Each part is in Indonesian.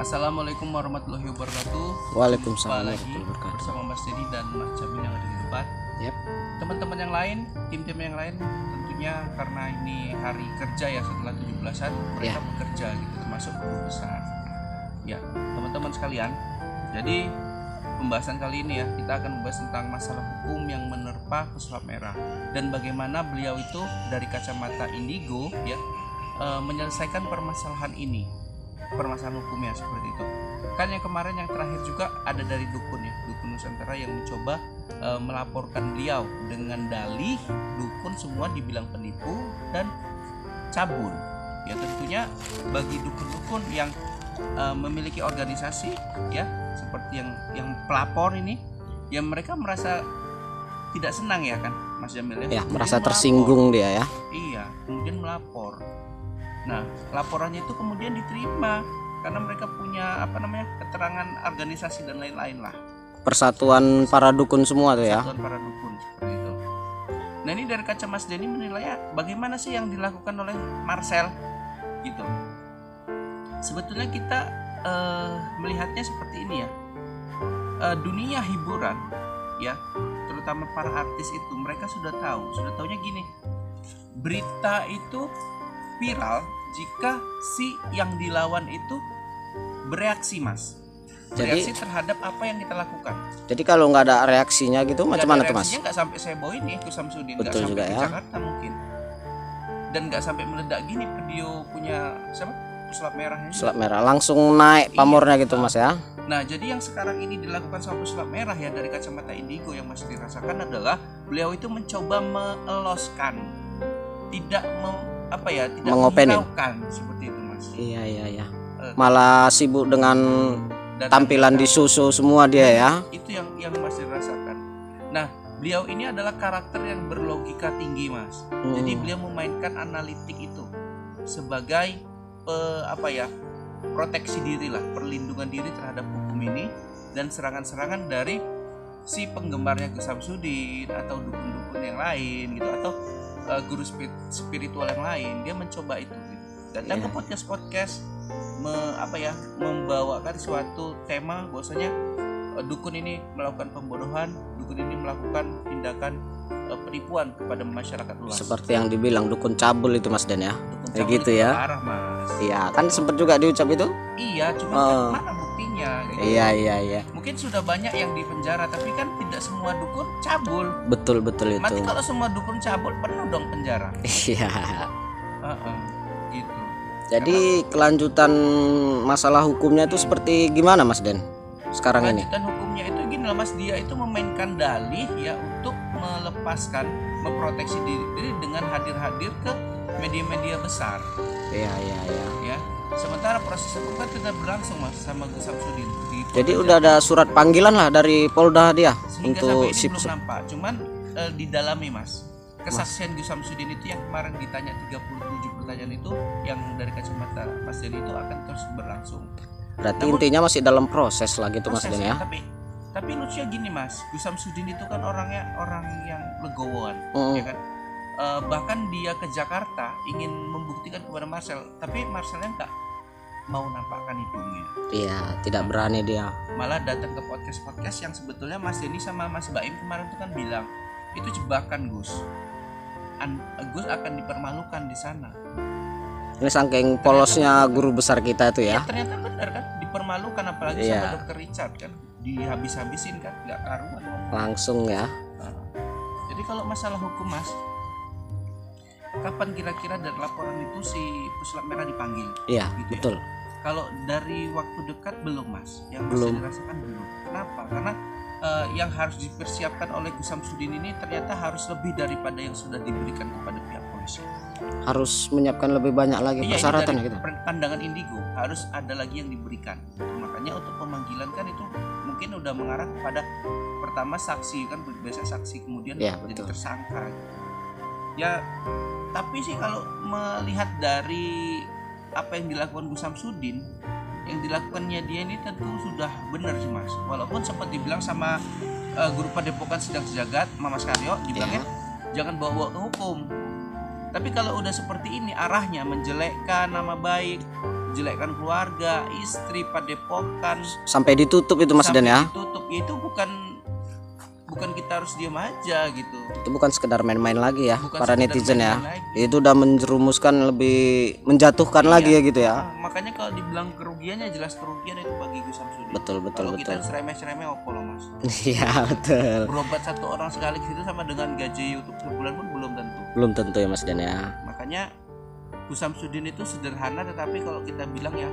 Assalamualaikum warahmatullahi wabarakatuh. Waalaikumsalam Jumpa lagi warahmatullahi wabarakatuh. bersama Mas Dedi dan Mas Jamil yang ada di depan. Yep. Teman-teman yang lain, tim-tim yang lain, tentunya karena ini hari kerja ya setelah 17-an mereka bekerja gitu, termasuk guru besar. Ya, teman-teman sekalian. Jadi pembahasan kali ini ya kita akan membahas tentang masalah hukum yang menerpa pesulap merah dan bagaimana beliau itu dari kacamata indigo ya menyelesaikan permasalahan ini. Permasalahan hukumnya seperti itu. Kan yang kemarin yang terakhir juga ada dari dukun ya, dukun Nusantara yang mencoba melaporkan beliau dengan dalih dukun semua dibilang penipu dan cabul. Ya tentunya bagi dukun-dukun yang memiliki organisasi ya seperti yang pelapor ini, ya mereka merasa tidak senang ya kan, Mas Jamil ya. Ya, merasa tersinggung dia ya. Iya, kemudian melapor. Nah, laporannya itu kemudian diterima karena mereka punya keterangan organisasi dan lain-lain lah. Persatuan para dukun semua tuh ya. Persatuan para dukun seperti itu. Nah, ini dari kaca Mas Denny menilai bagaimana sih yang dilakukan oleh Marcel gitu. Sebetulnya kita melihatnya seperti ini ya. Dunia hiburan ya, terutama para artis itu mereka sudah taunya gini. Berita itu viral jika si yang dilawan itu bereaksi, Mas. Bereaksi terhadap apa yang kita lakukan. Jadi kalau nggak ada reaksinya gitu macam mana tuh Mas? Reaksinya nggak sampai saya bawa ini ke Samsudin, nggak Betul sampai juga ke ya. Jakarta mungkin, dan nggak sampai meledak gini video punya siapa? Pesulap merahnya. Pesulap merah langsung naik pamornya gitu Mas ya. Nah, jadi yang sekarang ini dilakukan sama pesulap merah ya dari kacamata indigo yang masih dirasakan adalah beliau itu mencoba meloloskan, tidak menghiraukan seperti itu Mas. Iya. Malah sibuk dengan tampilan di susu semua dia ya. Itu yang masih dirasakan. Nah, beliau ini adalah karakter yang berlogika tinggi Mas. Jadi beliau memainkan analitik itu sebagai proteksi diri lah, perlindungan diri terhadap hukum ini dan serangan-serangan dari si penggemarnya Gus Samsudin atau dukun-dukun yang lain gitu atau guru spiritual yang lain. Dia mencoba itu gitu. Datang ke podcast membawakan suatu tema bahwasanya dukun ini melakukan pembodohan, dukun ini melakukan tindakan penipuan kepada masyarakat luas. Seperti yang dibilang dukun cabul itu Mas Dan ya. Kayak gitu ya. Parah Mas. Iya, kan sempat juga diucap itu. Iya, cuma kan mana buktinya gitu. Iya. Mungkin sudah banyak yang di penjara, tapi kan tidak semua dukun cabul. Betul itu. Mati kalau semua dukun cabul penuh dong penjara. Iya. Gitu. Jadi kelanjutan masalah hukumnya itu seperti gimana Mas Den sekarang ini? Kelanjutan hukumnya itu gini loh Mas, dia itu memainkan dalih ya untuk melepaskan, memproteksi diri dengan hadir ke media-media besar. Iya. Ya. Sementara proses hukum kan tidak berlangsung Mas sama Gus Samsudin. Jadi udah ada surat panggilan lah dari Polda dia sehingga untuk sampai ini belum nampak. Cuman didalami Mas. Kesaksian Gus Samsudin itu yang kemarin ditanya 37 pertanyaan itu yang dari kacamata Mas Denny itu akan terus berlangsung. Berarti intinya masih dalam proses lah gitu Mas Den ya. Tapi lucunya gini Mas, Gus Samsudin itu kan orang yang legowoan, ya kan. Bahkan dia ke Jakarta ingin membuktikan kepada Marcel, tapi Marcelnya nggak mau nampakkan hidungnya. Iya, tidak berani dia. Malah datang ke podcast yang sebetulnya Mas Denny sama Mas Baim kemarin itu kan bilang itu jebakan Gus. Gus akan dipermalukan di sana. Ini saking polosnya guru besar kita itu ya. Ternyata benar kan, dipermalukan apalagi sama Dr. Richard kan, dihabis-habisin kan, nggak karuan. Langsung ya. Jadi kalau masalah hukum Mas, kapan kira-kira dari laporan itu si pesulap merah dipanggil? Iya, gitu betul. Ya? Kalau dari waktu dekat belum Mas, yang belum dirasakan belum. Kenapa? Karena yang harus dipersiapkan oleh Gus Samsudin ini ternyata harus lebih daripada yang sudah diberikan kepada pihak polisi. Harus menyiapkan lebih banyak lagi persyaratan gitu. Pandangan indigo harus ada lagi yang diberikan. Makanya untuk pemanggilan kan itu mungkin udah mengarah kepada pertama saksi kan, biasa saksi kemudian jadi tersangka. Ya, tapi sih kalau melihat dari apa yang dilakukan Gus Samsudin, yang dilakukannya dia ini tentu sudah benar sih Mas. Walaupun sempat dibilang sama guru Padepokan Sedang Sejagat Mas Karyo dibilangnya jangan bawa ke hukum. Tapi kalau udah seperti ini arahnya menjelekkan nama baik, menjelekkan keluarga, istri, padepokan, Sampai ditutup itu Mas Den sampai ya. ditutup, ya itu bukan kita harus diam aja gitu. Itu bukan sekedar main-main lagi ya Bukan para sekedar netizen ya. main-main lagi. Itu udah menjerumuskan lebih menjatuhkan lagi ya gitu ya. Makanya kalau dibilang kerugiannya jelas kerugian itu bagi Gus Samsudin. Betul Kalau betul. kita seremeh-seremeh opo loh Mas. Iya betul. Berobat satu orang sekali gitu sama dengan gaji YouTube sebulan pun belum tentu. Belum tentu ya Mas Den ya. Makanya Gus Samsudin itu sederhana, tetapi kalau kita bilang ya,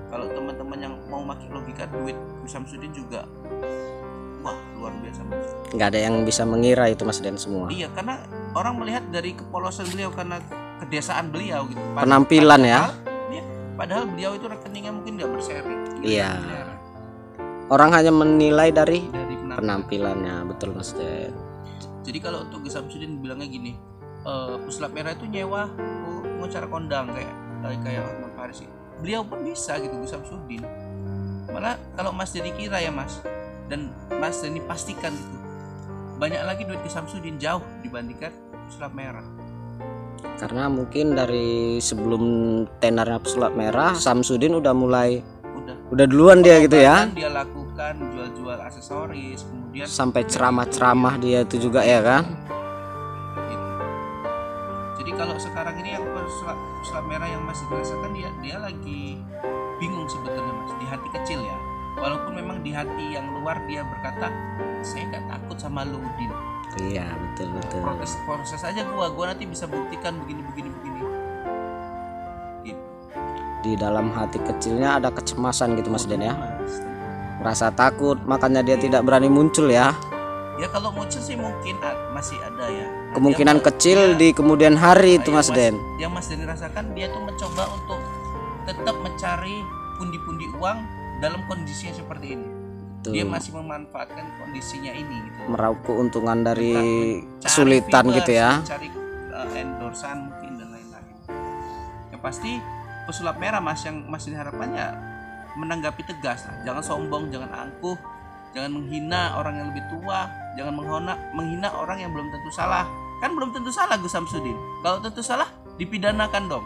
kalau teman-teman yang mau pakai logika, duit Gus Samsudin juga wah luar biasa Mas. Nggak ada yang bisa mengira itu Mas Den semua. Iya, karena orang melihat dari kepolosan beliau karena kedesaan beliau gitu. Penampilan ya. Iya, padahal beliau itu rekeningnya mungkin nggak berseri. Iya. Orang hanya menilai dari Dari penampilannya, betul Mas Den. Jadi kalau untuk Gus Samsudin bilangnya gini, Puslap Merah itu nyewa pengacara kondang kayak Hotman Paris. Beliau pun bisa gitu Gus Samsudin. Malah kalau Mas Denny kira ya Mas, dan Mas Denny pastikan gitu, banyak lagi duit Gus Samsudin jauh dibandingkan Puslap Merah. Karena mungkin dari sebelum tenarnya Puslap Merah, Samsudin udah mulai udah duluan dia gitu ya. Dia lakukan jual-jual aksesoris, kemudian Sampai ceramah-ceramah dia itu juga ya kan. gitu. Jadi kalau sekarang ini yang Puslap Merah yang masih dirasakan, dia lagi bingung sebetulnya Mas, di hati kecil ya. Walaupun memang di hati yang luar dia berkata, saya nggak takut sama lu Udin. Iya betul. Proses aja gua nanti bisa buktikan begini. Gitu. Di dalam hati kecilnya ada kecemasan gitu Mas Den ya. Mas. Merasa takut, makanya dia tidak berani muncul ya. Ya kalau muncul sih mungkin masih ada ya. Nah, Kemungkinan dia- kecil dia- di kemudian hari itu yang Mas Den. Yang Mas Denny rasakan, dia tuh mencoba untuk tetap mencari pundi-pundi uang dalam kondisi yang seperti ini. Tuh, Dia masih memanfaatkan kondisinya ini gitu. meraup keuntungan dari Cari kesulitan viewers, gitu ya. Cari endorsan mungkin dan lain-lain. Yang pasti Pesulap Merah Mas, yang masih diharapkannya menanggapi tegas lah. Jangan sombong, jangan angkuh, jangan menghina orang yang lebih tua, jangan menghina orang yang belum tentu salah. Kan belum tentu salah Gus Samsudin. Kalau tentu salah dipidanakan dong.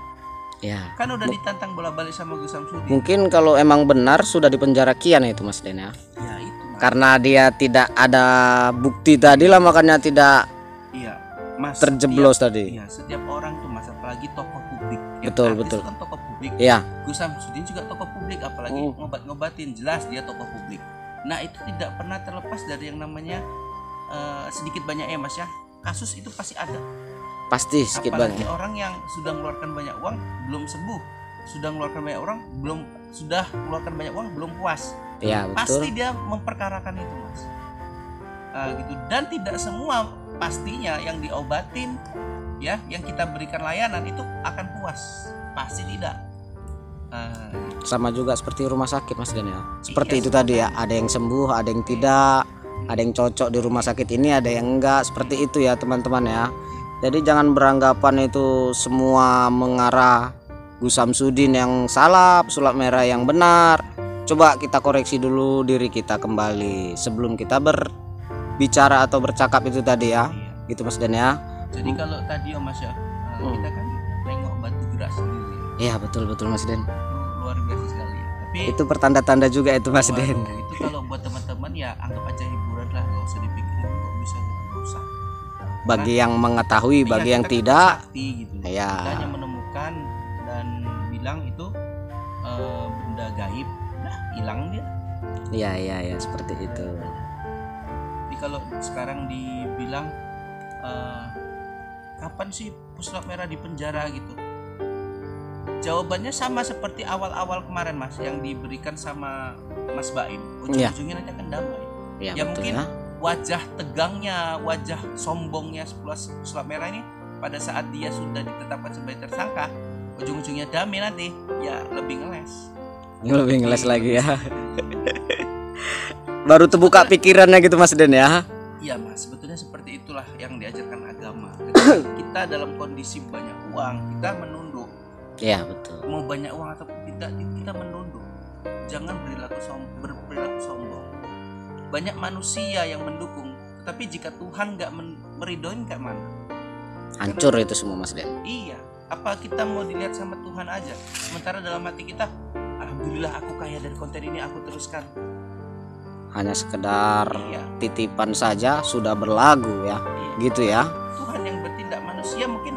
Ya. Kan udah ditantang bola-balik sama Gus Samsudin. Mungkin kalau emang benar sudah dipenjara kian itu Mas Den ya. Ya itu Mas. Karena dia tidak ada bukti tadi lah, makanya tidak Iya, Mas. terjeblos tadi. Iya, setiap orang tuh Mas, apalagi tokoh publik. Yang Betul, artis betul. itu kan tokoh publik. Iya. Gus Samsudin juga tokoh publik, apalagi ngobatin, jelas dia tokoh publik. Nah itu tidak pernah terlepas dari yang namanya sedikit banyak ya Mas ya, kasus itu pasti ada. Pasti sedikit Apalagi banyak. orang yang sudah mengeluarkan banyak uang belum sembuh, sudah mengeluarkan banyak uang belum puas. Iya Pasti betul. dia memperkarakan itu Mas. Gitu. Dan tidak semua pastinya yang diobatin ya, yang kita berikan layanan itu akan puas, pasti tidak. Sama juga seperti rumah sakit Mas Den ya. Seperti Iya, itu tadi ya, ada yang sembuh, ada yang tidak, ada yang cocok di rumah sakit ini, ada yang enggak. Seperti itu ya teman-teman ya. Jadi jangan beranggapan itu semua mengarah Gus Samsudin yang salah, Puslap Merah yang benar. Coba kita koreksi dulu diri kita kembali sebelum kita berbicara atau bercakap itu tadi ya. Iya. Gitu Mas Den ya. Jadi kalau tadi ya Mas ya, kita kan nengok batu gerak sendiri. Iya betul Mas Den. Itu luar biasa sekali. Tapi Itu pertanda-tanda juga itu Mas waduh, Den. itu kalau buat teman-teman ya anggap aja hiburan lah, nggak usah dipikirin kok bisa nggak usah. Bagi yang mengetahui, Iya, bagi yang kita kan tidak, sakti gitu. Iya. Kita hanya menemukan dan bilang itu benda gaib, nah hilang dia. iya seperti itu. Jadi kalau sekarang dibilang kapan sih Puslap Merah di penjara gitu, jawabannya sama seperti awal-awal kemarin Mas, yang diberikan sama Mas Baim. Ujung-ujungnya nanti akan damai. Iya Ya betul mungkin ya. wajah tegangnya, wajah sombongnya Puslap Merah ini pada saat dia sudah ditetapkan sebagai tersangka, ujung-ujungnya damai nanti, ya lebih ngeles. Lebih ngeles lagi ya. Baru terbuka pikirannya gitu Mas Den ya. Iya Mas, sebetulnya seperti itulah yang diajarkan agama. Ketika kita dalam kondisi banyak uang, kita menunduk. Iya betul. Mau banyak uang atau tidak, kita menunduk. Jangan berperilaku sombong. Banyak manusia yang mendukung, tetapi jika Tuhan nggak meridoin kayak mana? Hancur itu semua Mas Den. Iya, apa kita mau dilihat sama Tuhan aja? Sementara dalam hati kita, alhamdulillah aku kaya dari konten ini, aku teruskan. Hanya sekedar Iya. titipan saja sudah berlagu ya. Iya. Gitu ya. Tuhan yang bertindak, manusia mungkin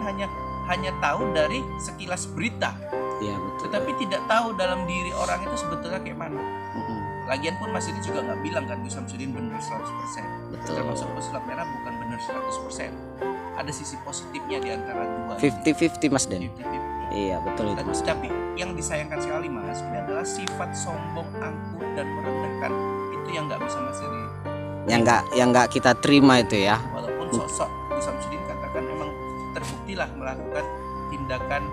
hanya tahu dari sekilas berita, Iya betul. tetapi tidak tahu dalam diri orang itu sebetulnya kayak mana. Mm-mm. Lagian pun Mas Didi juga nggak bilang kan Gus Samsudin benar 100%. Betul. Termasuk pesulap merah bukan benar 100%. Ada sisi positifnya di antara dua. 50-50 Mas Den. 50-50. Iya betul itu Mas Den. Tapi yang disayangkan sekali Mas, ini adalah sifat sombong, angkuh dan merendahkan. Itu yang nggak bisa Mas Didi. Yang nggak kita terima itu ya. Walaupun sosok Gus Samsudin katakan memang terbuktilah melakukan tindakan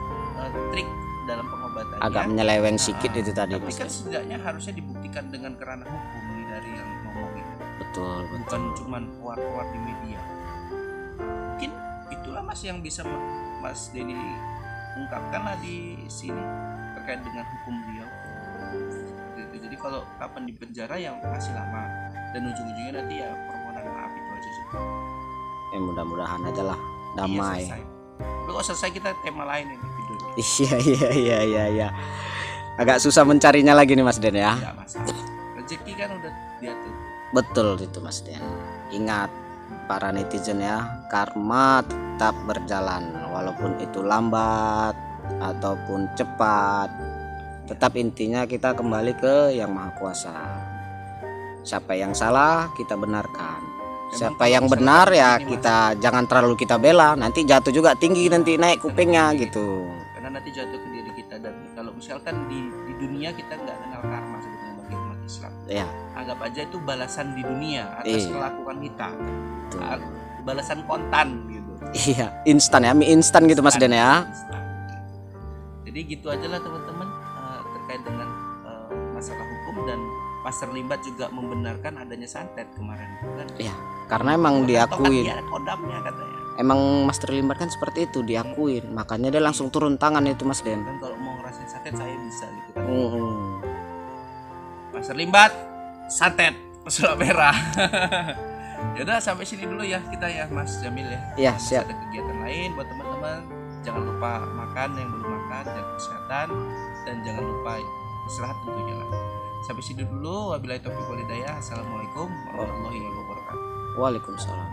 trik dalam pengobatannya. Agak menyeleweng sedikit itu tadi Tapi Mas kan Den. setidaknya harusnya dibuktikan dengan kerana hukum nih dari yang ngomong itu. Betul Bukan betul. cuman keluar-keluar di media. Mungkin itulah Mas yang bisa Mas Denny ungkapkan lah di sini terkait dengan hukum beliau. Gitu. Jadi kalau kapan di penjara yang masih lama dan ujung-ujungnya nanti ya permohonan maaf itu aja sih. Ya mudah-mudahan aja lah damai. Iya, selesai. Tapi kalau selesai kita tema lain ini videonya. Iya. Agak susah mencarinya lagi nih Mas Den ya. Tidak masalah. Rezeki kan udah diatur. Betul itu Mas Den. Ingat para netizen ya, karma tetap berjalan walaupun itu lambat ataupun cepat. Tetap intinya kita kembali ke Yang Maha Kuasa. Siapa yang salah kita benarkan. Siapa yang benar ya kita jangan terlalu kita bela. Nanti jatuh juga tinggi, nanti naik kupingnya gitu. Karena nanti jatuh ke diri kita. Dan kalau misalkan di dunia kita nggak kenal karma sebetulnya bagi umat Islam. Ya, Anggap aja itu balasan di dunia atas Iya. kelakuan kita. betul. Balasan kontan gitu. Iya, instan ya, mie instan gitu Mas Den ya. Instan. Jadi gitu aja lah teman-teman terkait dengan masalah hukum. Dan Master Limbat juga membenarkan adanya santet kemarin kan. Iya, karena emang diakuin. Dia ada kodamnya katanya. Emang Master Limbat kan seperti itu, diakuin. Makanya dia langsung turun tangan itu Mas Den. Dan kalau mau ngerasain santet saya bisa gitu kan. Master Limbat santet pesulap merah. Yaudah sampai sini dulu ya kita ya Mas Jamil ya. Iya, Masih siap. ada kegiatan lain buat teman-teman. Jangan lupa makan yang belum makan, jaga kesehatan, dan jangan lupa istirahat tentunya lah. Sampai sini dulu. Wabillahi taufiq wal hidayah. Assalamualaikum warahmatullahi wabarakatuh. Waalaikumsalam.